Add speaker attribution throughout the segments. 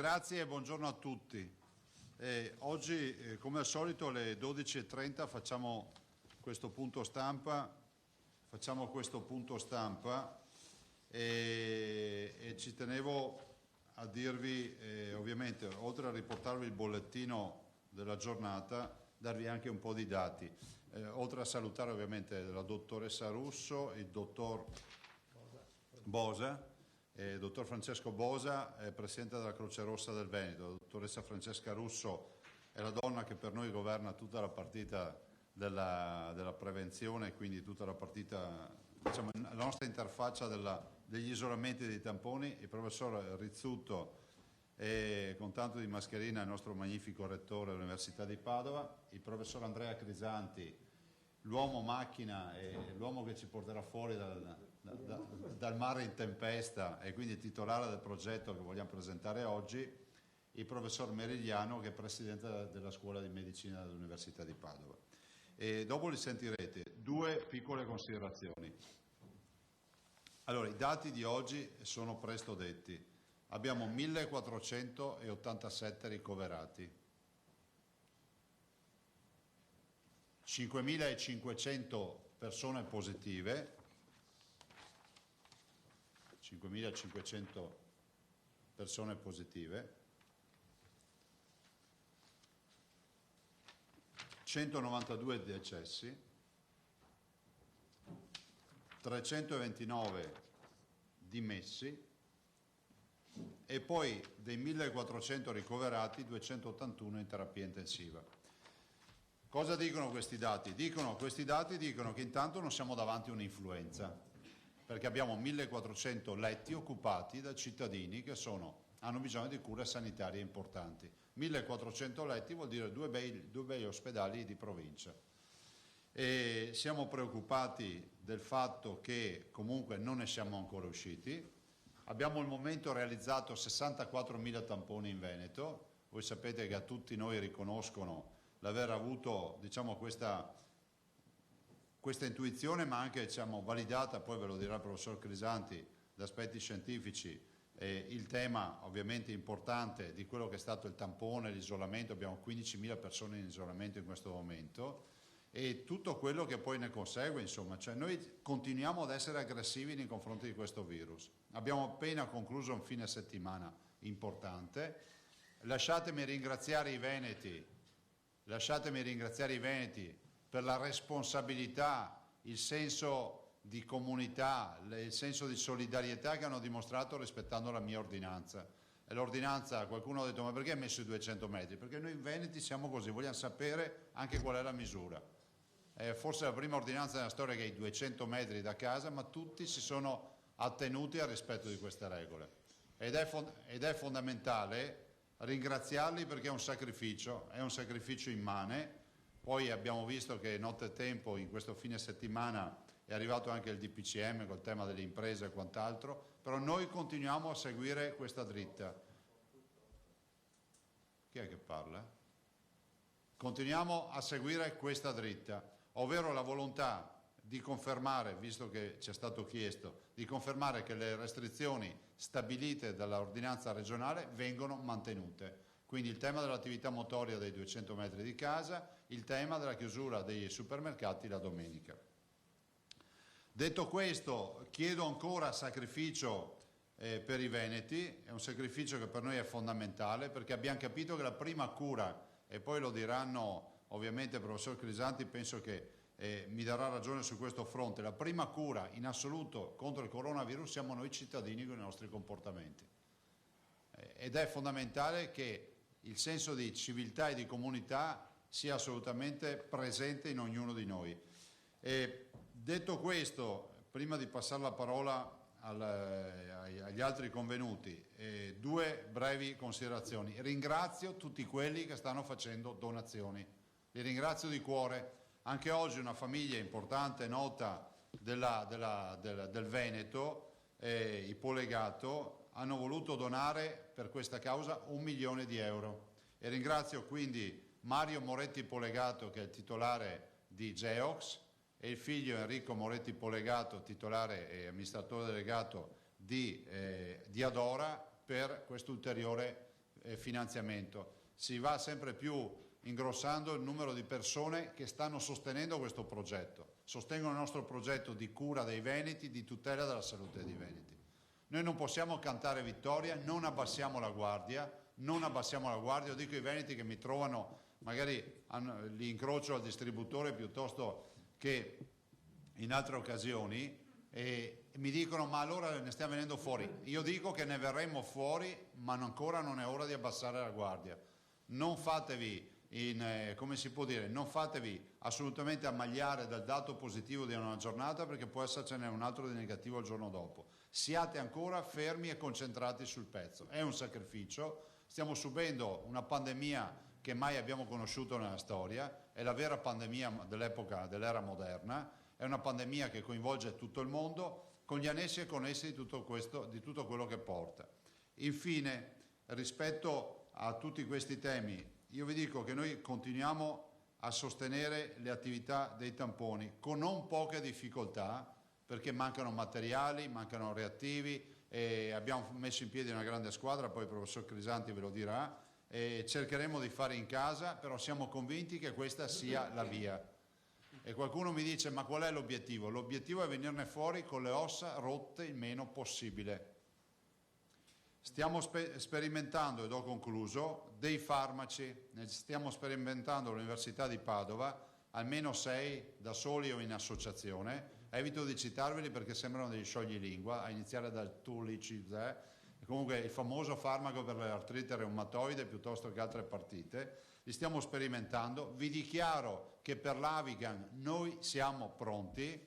Speaker 1: Grazie e buongiorno a tutti. Oggi, come al solito, alle 12:30 facciamo questo punto stampa. E ci tenevo a dirvi, ovviamente, oltre a riportarvi il bollettino della giornata, darvi anche un po' di dati. Oltre a salutare ovviamente la dottoressa Russo, il dottor Bosa, il dottor Francesco Bosa, presidente della Croce Rossa del Veneto. La dottoressa Francesca Russo è la donna che per noi governa tutta la partita della prevenzione, quindi tutta la partita, diciamo, la nostra interfaccia degli isolamenti dei tamponi. Il professor Rizzuto, con tanto di mascherina, il nostro magnifico rettore dell'Università di Padova, il professor Andrea Crisanti, l'uomo macchina e l'uomo che ci porterà fuori dal mare in tempesta e quindi titolare del progetto che vogliamo presentare oggi, il professor Merigliano, che è presidente della Scuola di Medicina dell'Università di Padova. E dopo li sentirete. Due piccole considerazioni. Allora, i dati di oggi sono presto detti. Abbiamo 1487 ricoverati, 5.500 persone positive, 5.500 persone positive, 192 decessi, 329 dimessi e poi dei 1.400 ricoverati 281 in terapia intensiva. Cosa dicono questi dati? Questi dati dicono che intanto non siamo davanti a un'influenza, perché abbiamo 1.400 letti occupati da cittadini che hanno bisogno di cure sanitarie importanti. 1.400 letti vuol dire due bei ospedali di provincia. E siamo preoccupati del fatto che comunque non ne siamo ancora usciti. Abbiamo al momento realizzato 64.000 tamponi in Veneto. Voi sapete che a tutti noi riconoscono l'aver avuto, diciamo, questa intuizione, ma anche, diciamo, validata, poi ve lo dirà il professor Crisanti, da aspetti scientifici, il tema ovviamente importante di quello che è stato il tampone, l'isolamento. Abbiamo 15.000 persone in isolamento in questo momento e tutto quello che poi ne consegue, insomma, cioè noi continuiamo ad essere aggressivi nei confronti di questo virus. Abbiamo appena concluso un fine settimana importante. Lasciatemi ringraziare i veneti per la responsabilità, il senso di comunità, il senso di solidarietà che hanno dimostrato rispettando la mia ordinanza. E l'ordinanza, qualcuno ha detto: ma perché hai messo i 200 metri? Perché noi in veneti siamo così, vogliamo sapere anche qual è la misura. Forse la prima ordinanza nella storia che è i 200 metri da casa, ma tutti si sono attenuti al rispetto di queste regole. Ed è fondamentale ringraziarli, perché è un sacrificio immane. Poi abbiamo visto che nottetempo, in questo fine settimana, è arrivato anche il DPCM col tema delle imprese e quant'altro, però noi continuiamo a seguire questa dritta. Chi è che parla? Continuiamo a seguire questa dritta, ovvero la volontà di confermare, visto che ci è stato chiesto, di confermare che le restrizioni stabilite dall'ordinanza regionale vengono mantenute. Quindi il tema dell'attività motoria dei 200 metri di casa, il tema della chiusura dei supermercati la domenica. Detto questo, chiedo ancora sacrificio per i veneti. È un sacrificio che per noi è fondamentale, perché abbiamo capito che la prima cura, e poi lo diranno ovviamente il professor Crisanti, penso che mi darà ragione su questo fronte, la prima cura in assoluto contro il coronavirus siamo noi cittadini con i nostri comportamenti. Ed è fondamentale che il senso di civiltà e di comunità sia assolutamente presente in ognuno di noi. Detto questo, prima di passare la parola agli altri convenuti, due brevi considerazioni. Ringrazio tutti quelli che stanno facendo donazioni, li ringrazio di cuore. Anche oggi una famiglia importante, nota del Veneto, i Polegato, hanno voluto donare per questa causa 1 milione di euro. E ringrazio quindi Mario Moretti Polegato, che è il titolare di Geox, e il figlio Enrico Moretti Polegato, titolare e amministratore delegato di Adora, per questo ulteriore finanziamento. Si va sempre più ingrossando il numero di persone che stanno sostenendo questo progetto, sostengono il nostro progetto di cura dei veneti, di tutela della salute dei veneti. Noi non possiamo cantare vittoria, non abbassiamo la guardia, io dico ai veneti che mi trovano, magari li incrocio al distributore piuttosto che in altre occasioni, e mi dicono ma allora ne stiamo venendo fuori. Io dico che ne verremo fuori, ma ancora non è ora di abbassare la guardia. Non fatevi non fatevi assolutamente ammagliare dal dato positivo di una giornata, perché può essercene un altro di negativo il giorno dopo. Siate ancora fermi e concentrati sul pezzo. È un sacrificio, stiamo subendo una pandemia che mai abbiamo conosciuto nella storia, è la vera pandemia dell'era moderna, è una pandemia che coinvolge tutto il mondo, con gli annessi e connessi di tutto quello che porta. Infine, rispetto a tutti questi temi, io vi dico che noi continuiamo a sostenere le attività dei tamponi con non poche difficoltà, perché mancano materiali, mancano reattivi, e abbiamo messo in piedi una grande squadra, poi il professor Crisanti ve lo dirà, e cercheremo di fare in casa, però siamo convinti che questa sia la via. E qualcuno mi dice ma qual è l'obiettivo? L'obiettivo è venirne fuori con le ossa rotte il meno possibile. Stiamo sperimentando, ed ho concluso, dei farmaci, ne stiamo sperimentando all'Università di Padova, almeno 6 da soli o in associazione. Evito di citarveli perché sembrano degli scioglilingua, a iniziare dal Tulicizè, comunque il famoso farmaco per l'artrite reumatoide piuttosto che altre partite. Li stiamo sperimentando. Vi dichiaro che per l'Avigan noi siamo pronti,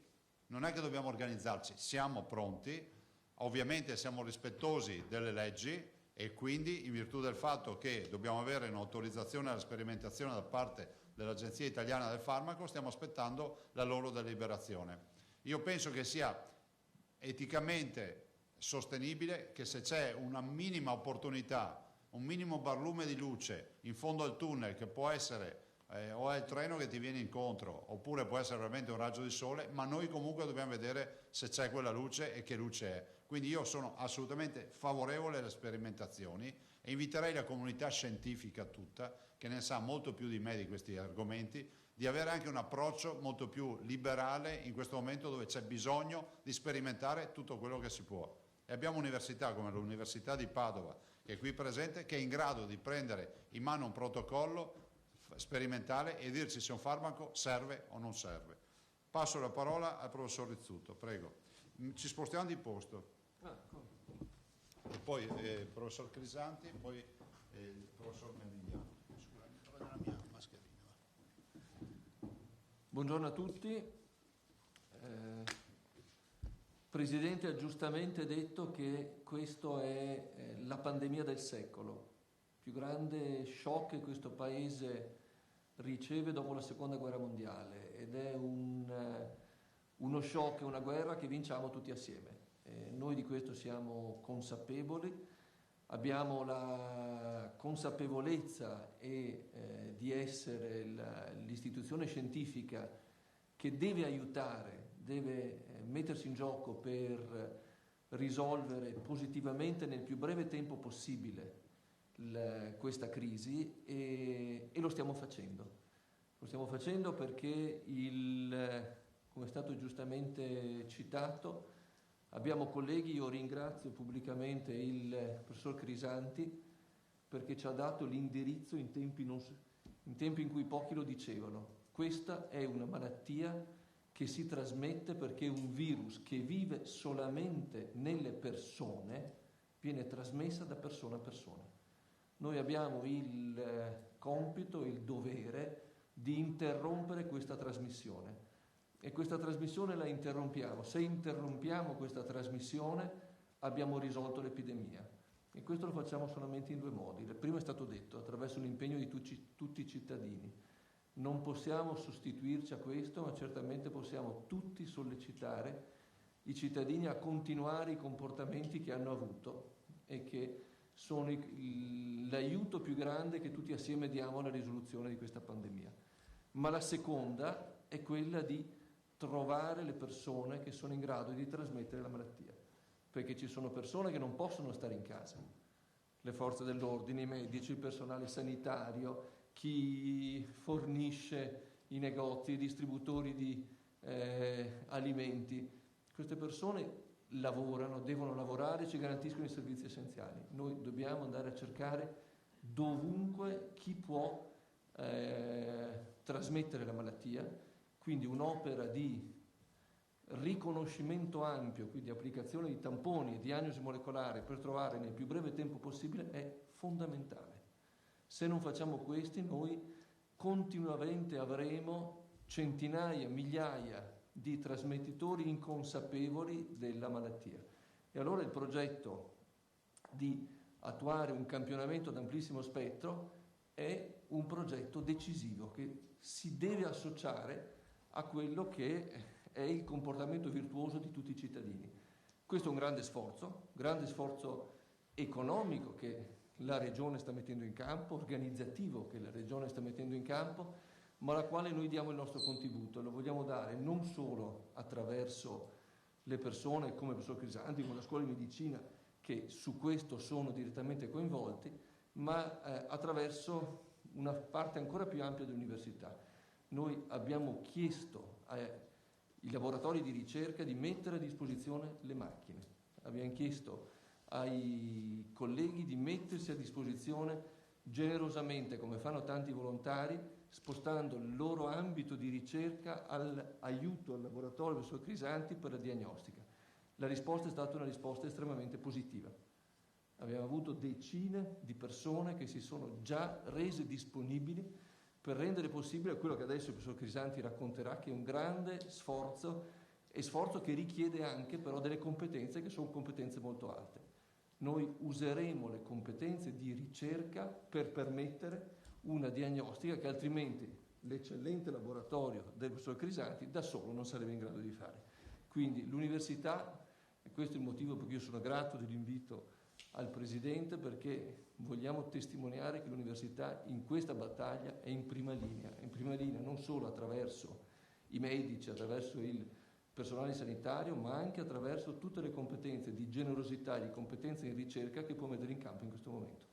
Speaker 1: non è che dobbiamo organizzarci, siamo pronti. Ovviamente siamo rispettosi delle leggi e quindi, in virtù del fatto che dobbiamo avere un'autorizzazione alla sperimentazione da parte dell'Agenzia Italiana del Farmaco, stiamo aspettando la loro deliberazione. Io penso che sia eticamente sostenibile che se c'è una minima opportunità, un minimo barlume di luce in fondo al tunnel, che può essere o è il treno che ti viene incontro, oppure può essere veramente un raggio di sole, ma noi comunque dobbiamo vedere se c'è quella luce e che luce è. Quindi io sono assolutamente favorevole alle sperimentazioni e inviterei la comunità scientifica tutta, che ne sa molto più di me di questi argomenti, di avere anche un approccio molto più liberale in questo momento dove c'è bisogno di sperimentare tutto quello che si può. E abbiamo università come l'Università di Padova, che è qui presente, che è in grado di prendere in mano un protocollo sperimentale e dirci se un farmaco serve o non serve. Passo la parola al professor Rizzuto, prego. Ci spostiamo di posto. E poi il professor Crisanti, poi il professor Merigliano. Scusami, trovo la mia mascherina.
Speaker 2: Buongiorno a tutti. Il Presidente ha giustamente detto che questa è la pandemia del secolo, il più grande shock che questo Paese riceve dopo la Seconda Guerra Mondiale, ed è uno shock, una guerra che vinciamo tutti assieme. Noi di questo siamo consapevoli, abbiamo la consapevolezza di essere l'istituzione scientifica che deve aiutare, deve mettersi in gioco per risolvere positivamente nel più breve tempo possibile questa crisi, e lo stiamo facendo. Lo stiamo facendo perché, come è stato giustamente citato, abbiamo colleghi, io ringrazio pubblicamente il professor Crisanti perché ci ha dato l'indirizzo in tempi in cui pochi lo dicevano. Questa è una malattia che si trasmette perché un virus che vive solamente nelle persone viene trasmessa da persona a persona. Noi abbiamo il compito, il dovere di interrompere questa trasmissione. E questa trasmissione la interrompiamo. Se interrompiamo questa trasmissione abbiamo risolto l'epidemia, e questo lo facciamo solamente in 2 modi. Il primo è stato detto, attraverso l'impegno di tutti i cittadini. Non possiamo sostituirci a questo, ma certamente possiamo tutti sollecitare i cittadini a continuare i comportamenti che hanno avuto e che sono l'aiuto più grande che tutti assieme diamo alla risoluzione di questa pandemia. Ma la seconda è quella di trovare le persone che sono in grado di trasmettere la malattia, perché ci sono persone che non possono stare in casa, le forze dell'ordine, i medici, il personale sanitario, chi fornisce i negozi, i distributori di alimenti. Queste persone lavorano, devono lavorare, ci garantiscono i servizi essenziali. Noi dobbiamo andare a cercare dovunque chi può trasmettere la malattia, quindi un'opera di riconoscimento ampio, quindi applicazione di tamponi e diagnosi molecolare per trovare nel più breve tempo possibile è fondamentale. Se non facciamo questi, noi continuamente avremo centinaia, migliaia di trasmettitori inconsapevoli della malattia. E allora il progetto di attuare un campionamento ad amplissimo spettro è un progetto decisivo che si deve associare a quello che è il comportamento virtuoso di tutti i cittadini. Questo è un grande sforzo economico che la Regione sta mettendo in campo, organizzativo che la Regione sta mettendo in campo, ma alla quale noi diamo il nostro contributo. Lo vogliamo dare non solo attraverso le persone come il professor Crisanti, come la scuola di medicina, che su questo sono direttamente coinvolti, ma attraverso una parte ancora più ampia dell'università. Noi abbiamo chiesto ai laboratori di ricerca di mettere a disposizione le macchine. Abbiamo chiesto ai colleghi di mettersi a disposizione generosamente, come fanno tanti volontari, spostando il loro ambito di ricerca all'aiuto al laboratorio del professor Crisanti per la diagnostica. La risposta è stata una risposta estremamente positiva. Abbiamo avuto decine di persone che si sono già rese disponibili per rendere possibile quello che adesso il professor Crisanti racconterà, che è un grande sforzo, e sforzo che richiede anche però delle competenze che sono competenze molto alte. Noi useremo le competenze di ricerca per permettere una diagnostica che altrimenti l'eccellente laboratorio del professor Crisanti da solo non sarebbe in grado di fare. Quindi l'università, e questo è il motivo per cui io sono grato dell'invito al Presidente, perché vogliamo testimoniare che l'università in questa battaglia è in prima linea non solo attraverso i medici, attraverso il personale sanitario, ma anche attraverso tutte le competenze di generosità e di competenze in ricerca che può mettere in campo in questo momento.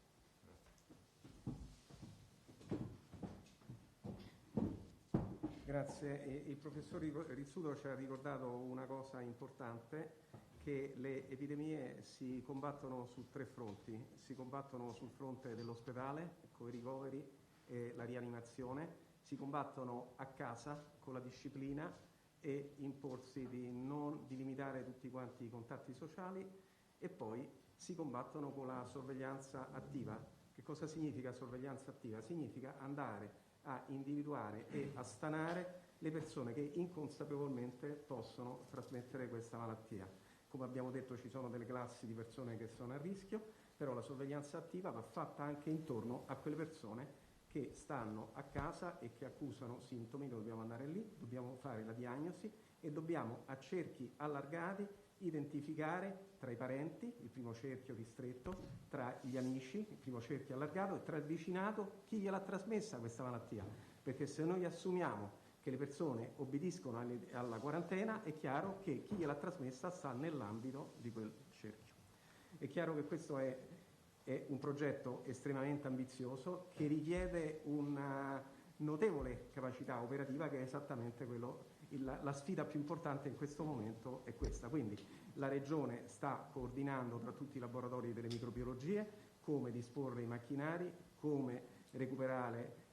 Speaker 3: Grazie. Il professor Rizzuto ci ha ricordato una cosa importante, che le epidemie si combattono su 3 fronti. Si combattono sul fronte dell'ospedale, con i ricoveri e la rianimazione, si combattono a casa con la disciplina e imporsi di limitare tutti quanti i contatti sociali, e poi si combattono con la sorveglianza attiva. Che cosa significa sorveglianza attiva? Significa andare a individuare e a stanare le persone che inconsapevolmente possono trasmettere questa malattia. Come abbiamo detto, ci sono delle classi di persone che sono a rischio, però la sorveglianza attiva va fatta anche intorno a quelle persone che stanno a casa e che accusano sintomi. Noi dobbiamo andare lì, dobbiamo fare la diagnosi e dobbiamo a cerchi allargati identificare tra i parenti, il primo cerchio ristretto, tra gli amici, il primo cerchio allargato, e tra il vicinato chi gliel'ha trasmessa questa malattia. Perché se noi assumiamo che le persone obbediscono alla quarantena, è chiaro che chi gliel'ha trasmessa sta nell'ambito di quel cerchio. È chiaro che questo è un progetto estremamente ambizioso che richiede una notevole capacità operativa, che è esattamente quello. La sfida più importante in questo momento è questa. Quindi la Regione sta coordinando tra tutti i laboratori delle microbiologie come disporre i macchinari, come recuperare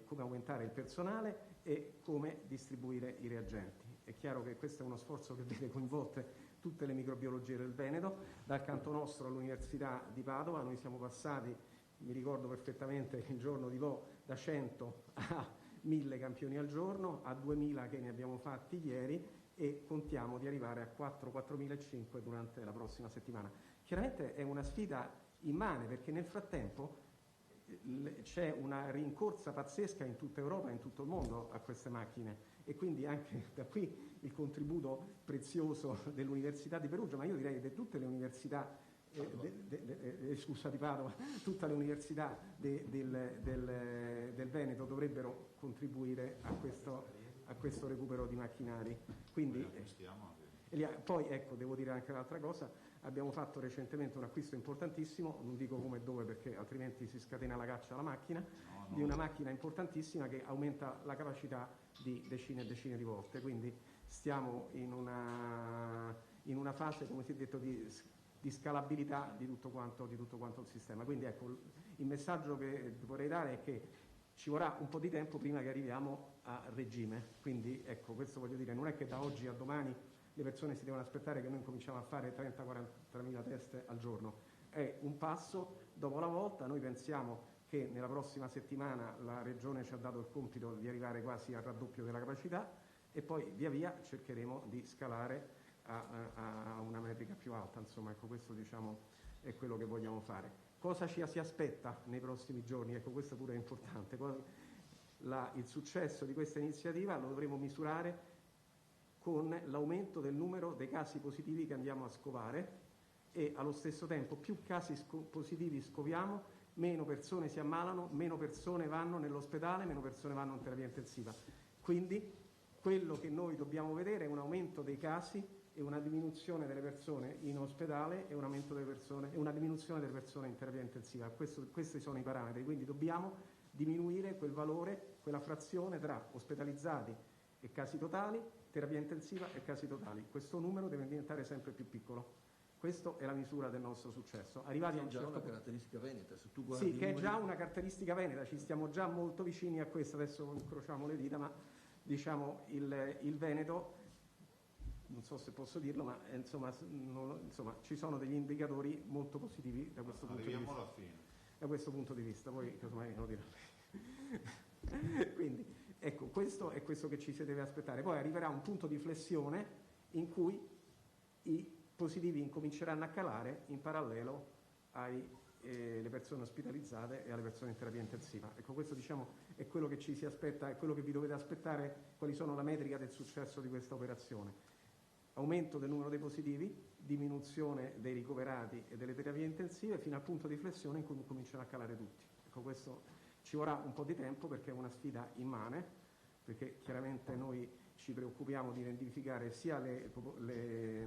Speaker 3: come aumentare il personale e come distribuire i reagenti. È chiaro che questo è uno sforzo che vede coinvolte tutte le microbiologie del Veneto. Dal canto nostro all'Università di Padova noi siamo passati, mi ricordo perfettamente il giorno di da 100 a 1000 campioni al giorno, a 2000 che ne abbiamo fatti ieri, e contiamo di arrivare a 4.500 durante la prossima settimana. Chiaramente è una sfida immane, perché nel frattempo c'è una rincorsa pazzesca in tutta Europa e in tutto il mondo a queste macchine, e quindi anche da qui il contributo prezioso dell'Università di Perugia, ma io direi di tutte le università di Padova, tutte le università del Veneto dovrebbero contribuire a questo recupero di macchinari. Quindi, Poi ecco, devo dire anche un'altra cosa, abbiamo fatto recentemente un acquisto importantissimo, non dico come e dove perché altrimenti si scatena la caccia alla macchina, di una macchina importantissima che aumenta la capacità di decine e decine di volte, quindi stiamo in una fase, come si è detto, di scalabilità di tutto quanto il sistema. Quindi ecco, il messaggio che vorrei dare è che ci vorrà un po' di tempo prima che arriviamo a regime, quindi ecco, questo voglio dire, non è che da oggi a domani le persone si devono aspettare che noi cominciamo a fare 30-40 mila test al giorno, è un passo dopo la volta. Noi pensiamo che nella prossima settimana la Regione ci ha dato il compito di arrivare quasi al raddoppio della capacità e poi via via cercheremo di scalare a una metrica più alta, insomma, ecco, questo diciamo è quello che vogliamo fare. Cosa ci si aspetta nei prossimi giorni? Ecco, questo pure è importante. Il successo di questa iniziativa lo dovremo misurare con l'aumento del numero dei casi positivi che andiamo a scovare e allo stesso tempo più casi positivi scoviamo, meno persone si ammalano, meno persone vanno nell'ospedale, meno persone vanno in terapia intensiva. Quindi quello che noi dobbiamo vedere è un aumento dei casi e una diminuzione delle persone in ospedale e un aumento delle persone e una diminuzione delle persone in terapia intensiva. Questi sono i parametri, quindi dobbiamo diminuire quel valore, quella frazione tra ospedalizzati e casi totali, terapia intensiva e casi totali. Questo numero deve diventare sempre più piccolo. Questa è la misura del nostro successo. Arrivati a un certo
Speaker 2: una
Speaker 3: punto.
Speaker 2: caratteristica veneta, se tu guardi
Speaker 3: Sì, che è già una caratteristica veneta, ci stiamo già molto vicini a questo, adesso incrociamo le dita, ma diciamo il Veneto, non so se posso dirlo, ma insomma, ci sono degli indicatori molto positivi da questo punto di vista.
Speaker 1: Arriviamo alla fine.
Speaker 3: Da questo punto di vista, poi casomai lo dirò. Quindi, ecco, questo è questo che ci si deve aspettare. Poi arriverà un punto di flessione in cui i positivi incominceranno a calare in parallelo alle persone ospitalizzate e alle persone in terapia intensiva. Ecco, questo diciamo è quello che ci si aspetta, è quello che vi dovete aspettare, quali sono la metrica del successo di questa operazione. Aumento del numero dei positivi, diminuzione dei ricoverati e delle terapie intensive fino al punto di flessione in cui cominciano a calare tutti. Ecco, questo ci vorrà un po' di tempo perché è una sfida immane, perché chiaramente noi ci preoccupiamo di identificare sia gli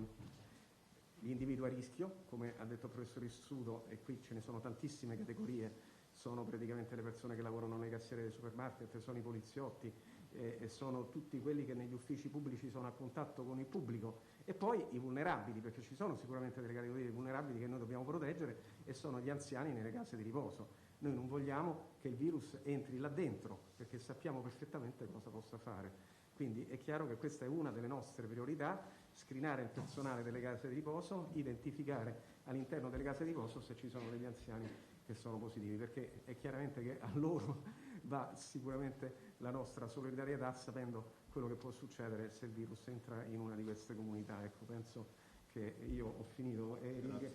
Speaker 3: individui a rischio, come ha detto il professor Issudo, e qui ce ne sono tantissime categorie, sono praticamente le persone che lavorano nei cassieri dei supermarket, sono i poliziotti, e sono tutti quelli che negli uffici pubblici sono a contatto con il pubblico, e poi i vulnerabili, perché ci sono sicuramente delle categorie vulnerabili che noi dobbiamo proteggere, e sono gli anziani nelle case di riposo. Noi non vogliamo che il virus entri là dentro, perché sappiamo perfettamente cosa possa fare. Quindi è chiaro che questa è una delle nostre priorità: screenare il personale delle case di riposo, identificare all'interno delle case di riposo se ci sono degli anziani che sono positivi, perché è chiaramente che a loro va sicuramente la nostra solidarietà, sapendo quello che può succedere se il virus entra in una di queste comunità. Ecco, penso che io ho finito. Il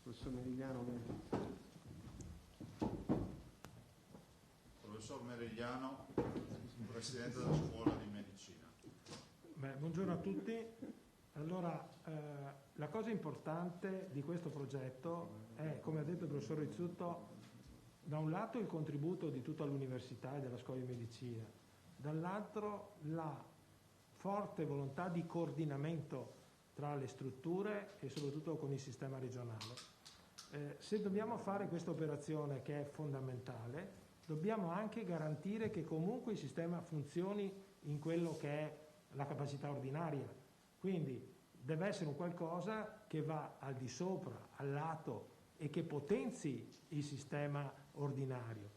Speaker 3: professor Merigliano.
Speaker 1: Professor Merigliano, presidente della scuola di medicina.
Speaker 4: Buongiorno a tutti. Allora, la cosa importante di questo progetto è, come ha detto il professor Rizzuto, da un lato il contributo di tutta l'università e della scuola di medicina, dall'altro la forte volontà di coordinamento tra le strutture e soprattutto con il sistema regionale. Se dobbiamo fare questa operazione, che è fondamentale, dobbiamo anche garantire che comunque il sistema funzioni in quello che è la capacità ordinaria. Quindi deve essere un qualcosa che va al di sopra, al lato, e che potenzi il sistema ordinario,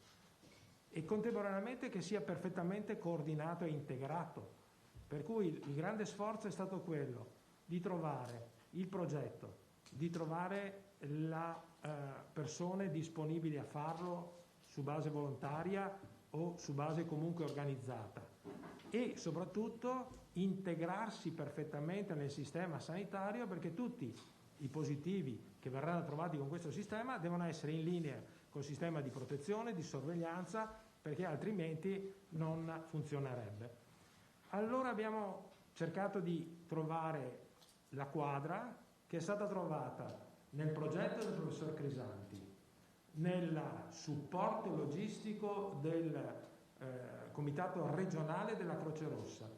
Speaker 4: e contemporaneamente che sia perfettamente coordinato e integrato. Per cui il grande sforzo è stato quello di trovare il progetto, di trovare le persone disponibili a farlo su base volontaria o su base comunque organizzata, e soprattutto integrarsi perfettamente nel sistema sanitario, perché tutti i positivi che verranno trovati con questo sistema devono essere in linea col sistema di protezione, di sorveglianza, perché altrimenti non funzionerebbe. Allora abbiamo cercato di trovare la quadra che è stata trovata nel progetto del professor Crisanti, nel supporto logistico del Comitato regionale della Croce Rossa,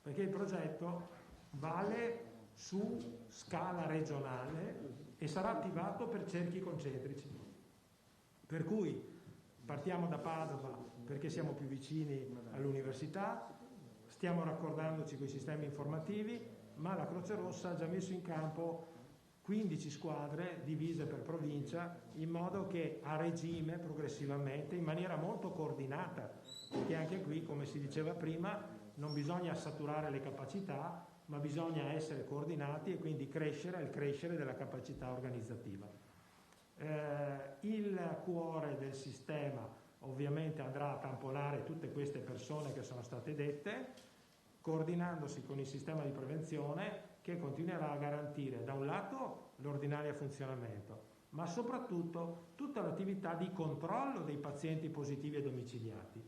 Speaker 4: perché il progetto vale su scala regionale e sarà attivato per cerchi concentrici. Per cui partiamo da Padova perché siamo più vicini all'università, stiamo raccordandoci con i sistemi informativi, ma la Croce Rossa ha già messo in campo 15 squadre divise per provincia, in modo che a regime, progressivamente, in maniera molto coordinata, perché anche qui, come si diceva prima, non bisogna saturare le capacità, ma bisogna essere coordinati e quindi il crescere della capacità organizzativa. Il cuore del sistema ovviamente andrà a tamponare tutte queste persone che sono state dette, coordinandosi con il sistema di prevenzione che continuerà a garantire da un lato l'ordinario funzionamento, ma soprattutto tutta l'attività di controllo dei pazienti positivi e domiciliati.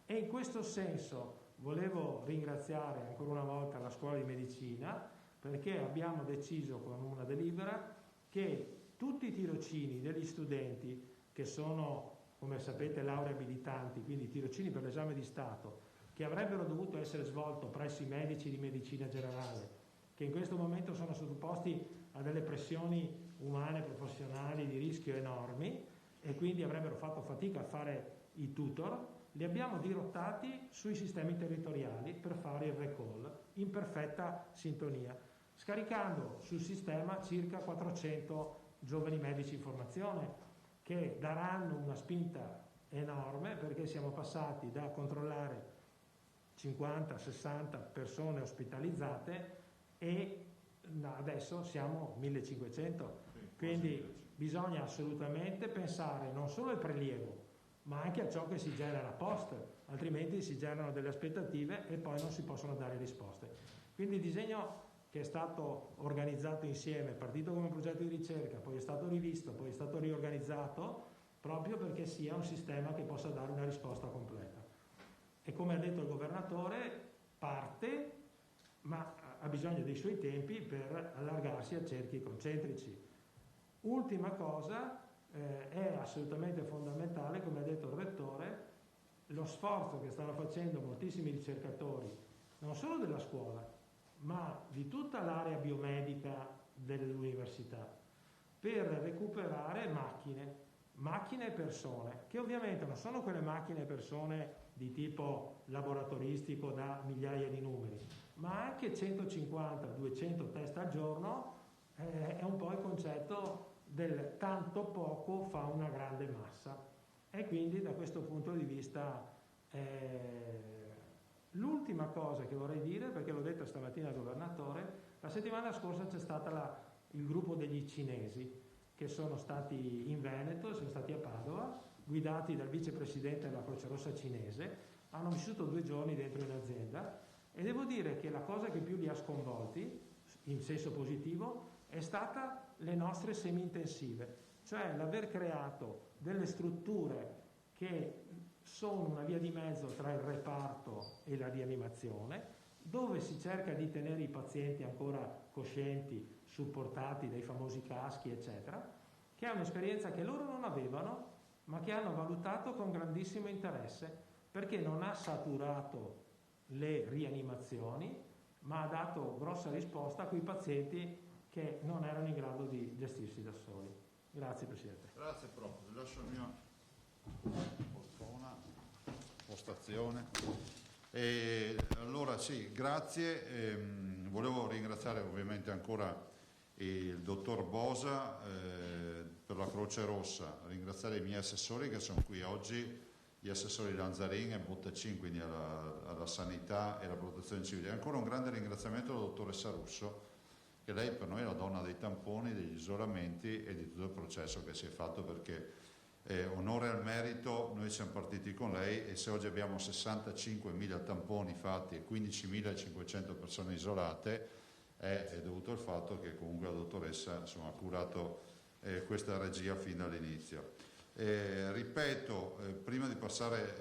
Speaker 4: E in questo senso volevo ringraziare ancora una volta la scuola di medicina, perché abbiamo deciso con una delibera che tutti i tirocini degli studenti che sono, come sapete, lauree abilitanti, quindi tirocini per l'esame di Stato, che avrebbero dovuto essere svolti presso i medici di medicina generale, che in questo momento sono sottoposti a delle pressioni umane, professionali, di rischio enormi, e quindi avrebbero fatto fatica a fare i tutor, li abbiamo dirottati sui sistemi territoriali per fare il recall in perfetta sintonia, scaricando sul sistema circa 400 giovani medici in formazione che daranno una spinta enorme, perché siamo passati da controllare 50-60 persone ospitalizzate e adesso siamo 1500, quindi bisogna assolutamente pensare non solo al prelievo ma anche a ciò che si genera post, altrimenti si generano delle aspettative e poi non si possono dare risposte. Quindi il disegno che è stato organizzato insieme, partito come progetto di ricerca, poi è stato rivisto, poi è stato riorganizzato proprio perché sia un sistema che possa dare una risposta completa. E come ha detto il governatore, parte, ma ha bisogno dei suoi tempi per allargarsi a cerchi concentrici. Ultima cosa, è assolutamente fondamentale, come ha detto il rettore, lo sforzo che stanno facendo moltissimi ricercatori, non solo della scuola, ma di tutta l'area biomedica dell'università, per recuperare macchine e persone, che ovviamente non sono quelle macchine e persone di tipo laboratoristico da migliaia di numeri, ma anche 150-200 test al giorno. È un po' il concetto del tanto poco fa una grande massa, e quindi da questo punto di vista l'ultima cosa che vorrei dire, perché l'ho detto stamattina al governatore, la settimana scorsa c'è stata il gruppo degli cinesi che sono stati in Veneto, sono stati a Padova, guidati dal vicepresidente della Croce Rossa cinese, hanno vissuto 2 giorni dentro un'azienda, e devo dire che la cosa che più li ha sconvolti, in senso positivo, è stata le nostre semi-intensive, cioè l'aver creato delle strutture che sono una via di mezzo tra il reparto e la rianimazione, dove si cerca di tenere i pazienti ancora coscienti, supportati dai famosi caschi, eccetera, che è un'esperienza che loro non avevano, ma che hanno valutato con grandissimo interesse, perché non ha saturato le rianimazioni, ma ha dato grossa risposta a quei pazienti che non erano in grado di gestirsi da soli. Grazie Presidente.
Speaker 1: Grazie Prof. Vi lascio il mio poltrona, postazione. E allora sì, grazie. Volevo ringraziare ovviamente ancora il dottor Bosa per la Croce Rossa, ringraziare i miei assessori che sono qui oggi, gli assessori Lanzarin e Bottacin, quindi alla sanità e alla protezione civile. E ancora un grande ringraziamento alla dottoressa Russo, che lei per noi è la donna dei tamponi, degli isolamenti e di tutto il processo che si è fatto, perché onore al merito, noi siamo partiti con lei, e se oggi abbiamo 65.000 tamponi fatti e 15.500 persone isolate è dovuto al fatto che comunque la dottoressa insomma, ha curato questa regia fin dall'inizio. Ripeto, prima di passare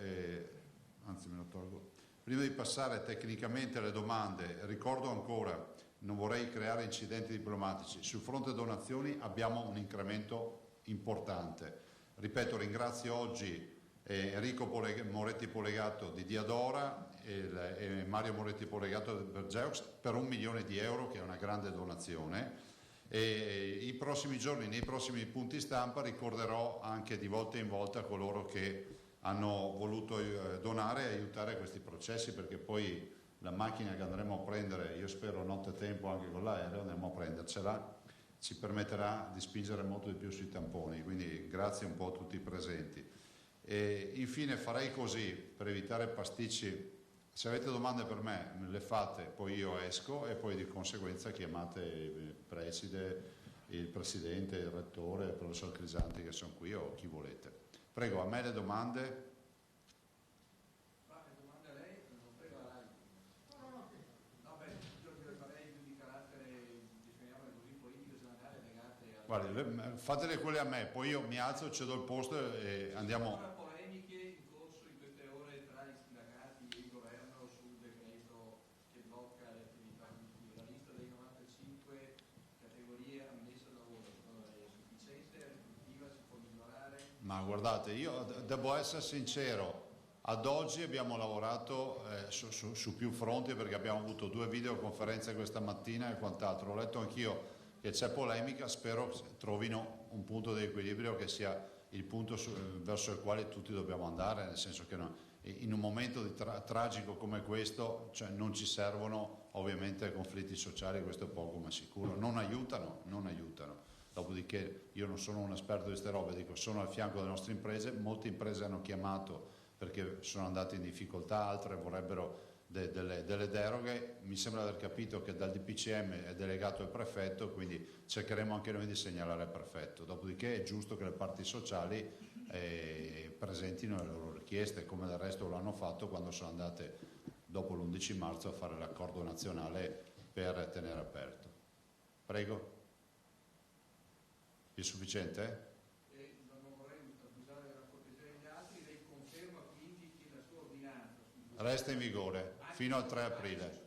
Speaker 1: tecnicamente alle domande, ricordo ancora, non vorrei creare incidenti diplomatici, sul fronte donazioni abbiamo un incremento importante. Ripeto, ringrazio oggi Enrico Moretti Polegato di Diadora, e Mario Moretti Polegato per Geox per 1 milione di euro, che è una grande donazione. E i prossimi giorni, nei prossimi punti stampa, ricorderò anche di volta in volta coloro che hanno voluto donare e aiutare questi processi, perché poi la macchina che andremo a prendere, io spero nottetempo anche con l'aereo, andremo a prendercela, ci permetterà di spingere molto di più sui tamponi, quindi grazie un po' a tutti i presenti. E infine farei così, per evitare pasticci: se avete domande per me le fate, poi io esco e poi di conseguenza chiamate il preside, il presidente, il rettore, il professor Crisanti che sono qui, o chi volete. Prego, a me le domande. Guardi, fatele quelle a me, poi io mi alzo, cedo il posto e andiamo.
Speaker 2: Polemiche in corso in queste ore tra i sindacati e il governo sul decreto che blocca le attività produttive. La lista dei 95 categorie ammesse al lavoro, secondo lei è sufficiente, è riduttiva, si può migliorare?
Speaker 1: Ma guardate, io devo essere sincero, ad oggi abbiamo lavorato su più fronti, perché abbiamo avuto 2 videoconferenze questa mattina e quant'altro. Ho letto anch'io che c'è polemica, spero trovino un punto di equilibrio che sia il punto verso il quale tutti dobbiamo andare, nel senso che in un momento tragico come questo, cioè, non ci servono ovviamente conflitti sociali, questo è poco ma sicuro, non aiutano. Dopodiché io non sono un esperto di queste robe, dico sono al fianco delle nostre imprese, molte imprese hanno chiamato perché sono andate in difficoltà, altre vorrebbero delle deroghe. Mi sembra di aver capito che dal DPCM è delegato il prefetto, quindi cercheremo anche noi di segnalare il prefetto. Dopodiché è giusto che le parti sociali presentino le loro richieste, come del resto lo hanno fatto quando sono andate dopo l'11 marzo a fare l'accordo nazionale per tenere aperto. Prego. È sufficiente?
Speaker 2: Non vorrei abusare della cortesia degli altri, lei conferma quindi che la sua ordinanza
Speaker 1: Resta in vigore fino al 3 aprile.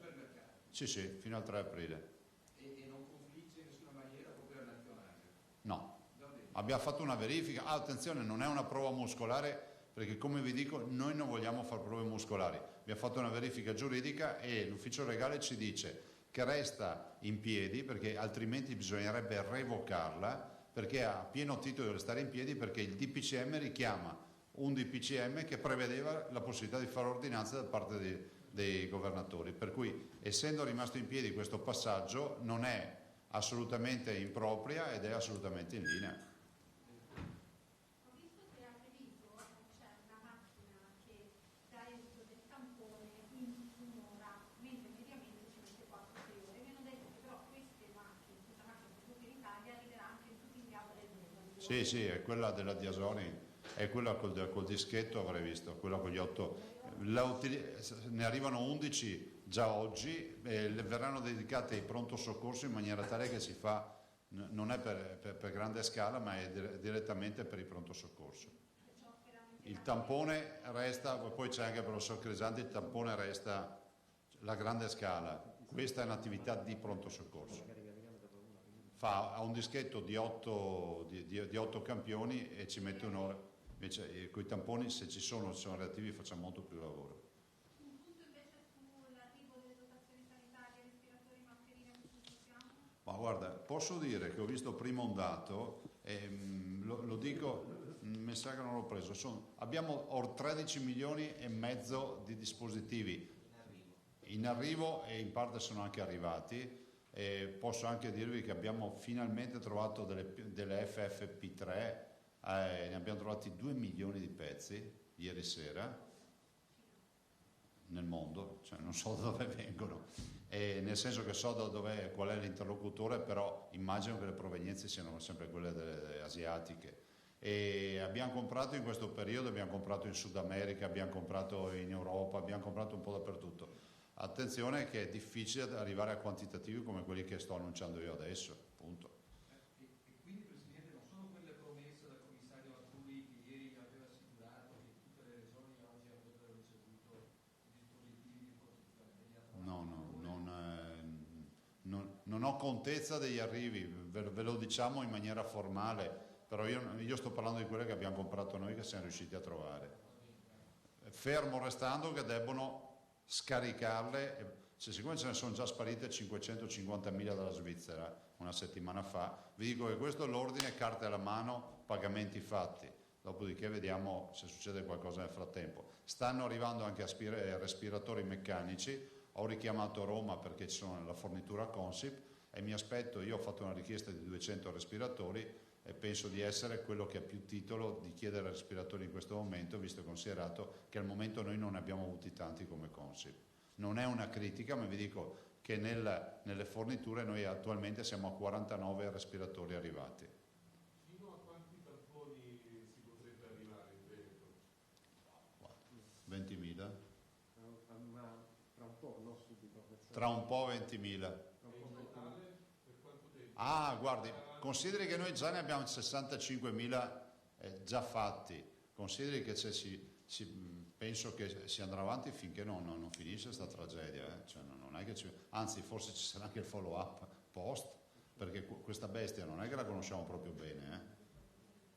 Speaker 1: Sì, fino al 3 aprile.
Speaker 2: E non confligge in nessuna maniera proprio la nazionale?
Speaker 1: No. Abbiamo fatto una verifica. Attenzione, non è una prova muscolare, perché come vi dico noi non vogliamo fare prove muscolari. Abbiamo fatto una verifica giuridica e l'ufficio legale ci dice che resta in piedi, perché altrimenti bisognerebbe revocarla, perché ha pieno titolo di restare in piedi, perché il DPCM richiama un DPCM che prevedeva la possibilità di fare ordinanze da parte dei governatori, per cui essendo rimasto in piedi questo passaggio non è assolutamente impropria ed è assolutamente in linea.
Speaker 5: Ho visto che a Treviso c'è una macchina che dà esito del tampone in un'ora, mentre mediamente ci mette 4-6 ore. Mi hanno detto che però questa macchina prodotta in Italia arriverà anche in tutti gli altri mondo.
Speaker 1: Sì, è quella della Diasoni, è quella col dischetto, avrei visto, quella con gli 8. Ne arrivano 11 già oggi, verranno dedicate ai pronto soccorso in maniera tale che si fa, non è per grande scala, ma è direttamente per il pronto soccorso. Il tampone resta, poi c'è anche il professor Crisanti, il tampone resta la grande scala, questa è un'attività di pronto soccorso. Ha un dischetto di 8 campioni e ci mette un'ora. Invece con i tamponi, se ci sono reattivi, facciamo molto più lavoro.
Speaker 5: Un punto invece sull'arrivo delle dotazioni sanitarie, respiratori, mascherine, a questo punto siamo?
Speaker 1: Ma guarda, posso dire che ho visto prima un dato, lo dico, mi sa che non l'ho preso, abbiamo 13 milioni e mezzo di dispositivi in arrivo e in parte sono anche arrivati. Posso anche dirvi che abbiamo finalmente trovato delle FFP3, ne abbiamo trovati 2 milioni di pezzi ieri sera nel mondo, cioè non so da dove vengono, nel senso che so qual è l'interlocutore, però immagino che le provenienze siano sempre quelle delle asiatiche. E abbiamo comprato in questo periodo, abbiamo comprato in Sud America, abbiamo comprato in Europa, abbiamo comprato un po' dappertutto. Attenzione che è difficile arrivare a quantitativi come quelli che sto annunciando io adesso, punto.
Speaker 2: E quindi, Presidente, non sono quelle promesse dal commissario Arturi che ieri aveva assicurato che tutte le regioni oggi avrebbero ricevuto dispositivi di protezione?
Speaker 1: Non ho contezza degli arrivi, ve lo diciamo in maniera formale, però io sto parlando di quelle che abbiamo comprato noi, che siamo riusciti a trovare. Fermo restando che debbono scaricarle, siccome ce ne sono già sparite 550.000 dalla Svizzera una settimana fa, vi dico che questo è l'ordine, carte alla mano, pagamenti fatti, dopodiché vediamo se succede qualcosa nel frattempo. Stanno arrivando anche respiratori meccanici, ho richiamato Roma perché ci sono nella fornitura Consip e mi aspetto, io ho fatto una richiesta di 200 respiratori e penso di essere quello che ha più titolo di chiedere respiratori in questo momento, visto e considerato che al momento noi non ne abbiamo avuti tanti come Consip. Non è una critica, ma vi dico che nelle forniture noi attualmente siamo a 49 respiratori arrivati.
Speaker 6: Fino a quanti tamponi si potrebbe arrivare in Veneto?
Speaker 1: 20.000?
Speaker 3: Ma tra un po', non subito.
Speaker 1: Tra un po' 20.000.
Speaker 6: E in totale per quanto tempo?
Speaker 1: Ah, guardi, consideri che noi già ne abbiamo 65.000 già fatti, consideri che penso che si andrà avanti finché non finisce questa tragedia, Cioè, non è che anzi forse ci sarà anche il follow up post, perché questa bestia non è che la conosciamo proprio bene,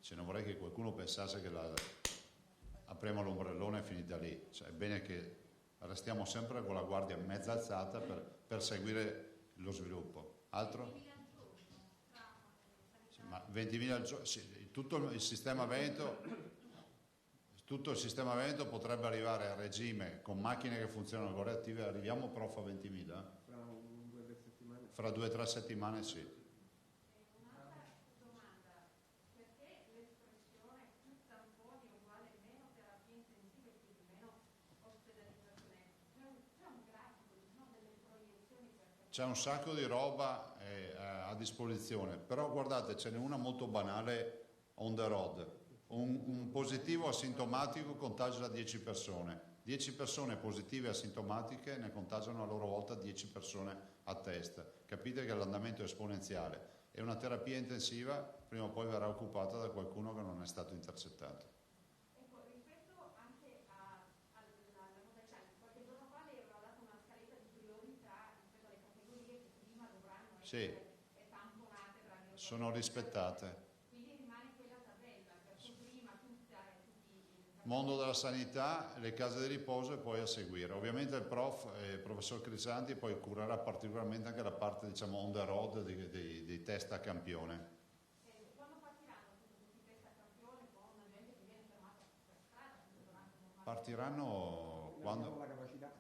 Speaker 1: Cioè, non vorrei che qualcuno pensasse che apriamo l'ombrellone e è finita lì, cioè, è bene che restiamo sempre con la guardia mezza alzata per seguire lo sviluppo. Altro? Ma 20.000 al giorno, sì, tutto il sistema Veneto potrebbe arrivare a regime con macchine che funzionano con reattive, arriviamo prof a 20.000?
Speaker 3: Fra 2 settimane.
Speaker 1: Fra 2 o 3 settimane sì.
Speaker 5: Un'altra domanda, perché l'espressione più tamponi uguale meno terapie intensive più meno ospedalizzazione? C'è un grafico, ci sono delle proiezioni per capire?
Speaker 1: C'è un sacco di roba a disposizione, però guardate, ce n'è una molto banale on the road. Un positivo asintomatico contagia 10 persone. 10 persone positive asintomatiche ne contagiano a loro volta 10 persone a testa. Capite che l'andamento è esponenziale e una terapia intensiva prima o poi verrà occupata da qualcuno che non è stato intercettato.
Speaker 5: Ecco, rispetto anche alla modalità, qualche giorno fa le aveva dato una scaletta di priorità rispetto alle categorie che prima dovranno
Speaker 1: Sì,
Speaker 5: essere tamponate tra virgolette.
Speaker 1: sono rispettate.
Speaker 5: Quindi rimane quella tabella, per cui prima tutti
Speaker 1: Mondo della sanità, le case di riposo e poi a seguire. Ovviamente il professor Crisanti poi curerà particolarmente anche la parte, diciamo, on the road dei test a campione.
Speaker 5: quando partiranno tutti i test a campione con gente che viene fermata per strada durante il normale?
Speaker 1: Partiranno
Speaker 3: Abbiamo la capacità.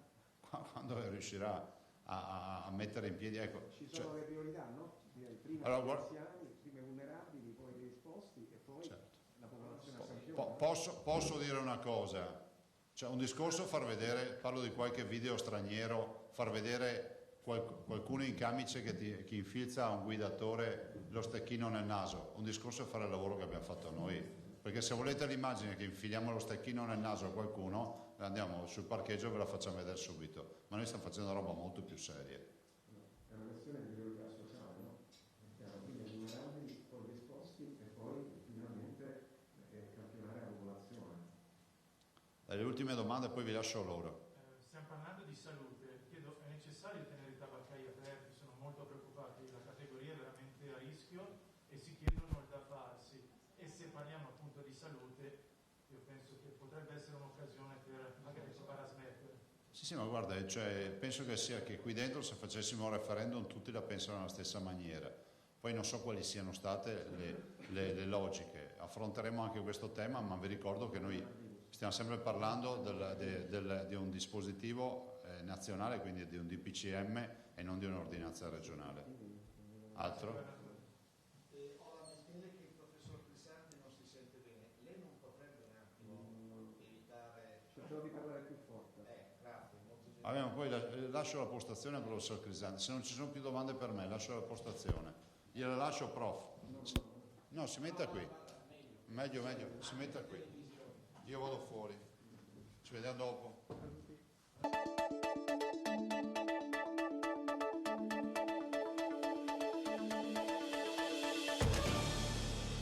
Speaker 1: quando riuscirà a mettere in piedi. Ecco,
Speaker 3: Ci sono le priorità, no? Prima
Speaker 1: Allora,
Speaker 3: gli anziani, prima i vulnerabili, poi gli esposti e poi
Speaker 1: certo.
Speaker 3: la popolazione a campione.
Speaker 1: Posso dire una cosa? Cioè, un discorso far vedere, parlo di qualche video straniero, far vedere qualcuno in camice che infilza a un guidatore lo stecchino nel naso. Un discorso è fare il lavoro che abbiamo fatto noi. Perché se volete l'immagine che infiliamo lo stecchino nel naso a qualcuno, andiamo sul parcheggio e ve la facciamo vedere subito. Ma noi stiamo facendo una roba molto più seria.
Speaker 3: È una questione di priorità sociale, no? Quindi i vulnerabili, poi gli esposti e poi finalmente campionare la popolazione.
Speaker 1: Le ultime domande poi vi lascio loro.
Speaker 4: Stiamo parlando di salute, chiedo, è necessario tenere i tabaccai aperti? Sono molto preoccupati, la categoria è veramente a rischio e si chiedono il da farsi. E se parliamo appunto di salute, io penso che potrebbe essere un'occasione per magari provare a smettere.
Speaker 1: Sì, ma guarda, cioè, penso che sia che qui dentro se facessimo un referendum tutti la pensano nella stessa maniera. Poi non so quali siano state le logiche. Affronteremo anche questo tema, ma vi ricordo che noi stiamo sempre parlando di un dispositivo nazionale, quindi di un DPCM e non di un'ordinanza regionale. Altro?
Speaker 7: Ho la mestiere che il professor Crisanti non si sente bene. Lei non potrebbe un attimo evitare...
Speaker 3: Cercherò di parlare più forte.
Speaker 7: Grazie, molto gentile.
Speaker 1: Va bene, poi lascio la postazione al professor Crisanti. Se non ci sono più domande per me, lascio la postazione. Gliela lascio, prof. No, si metta qui. Meglio, si metta qui. Io vado fuori. Ci vediamo dopo.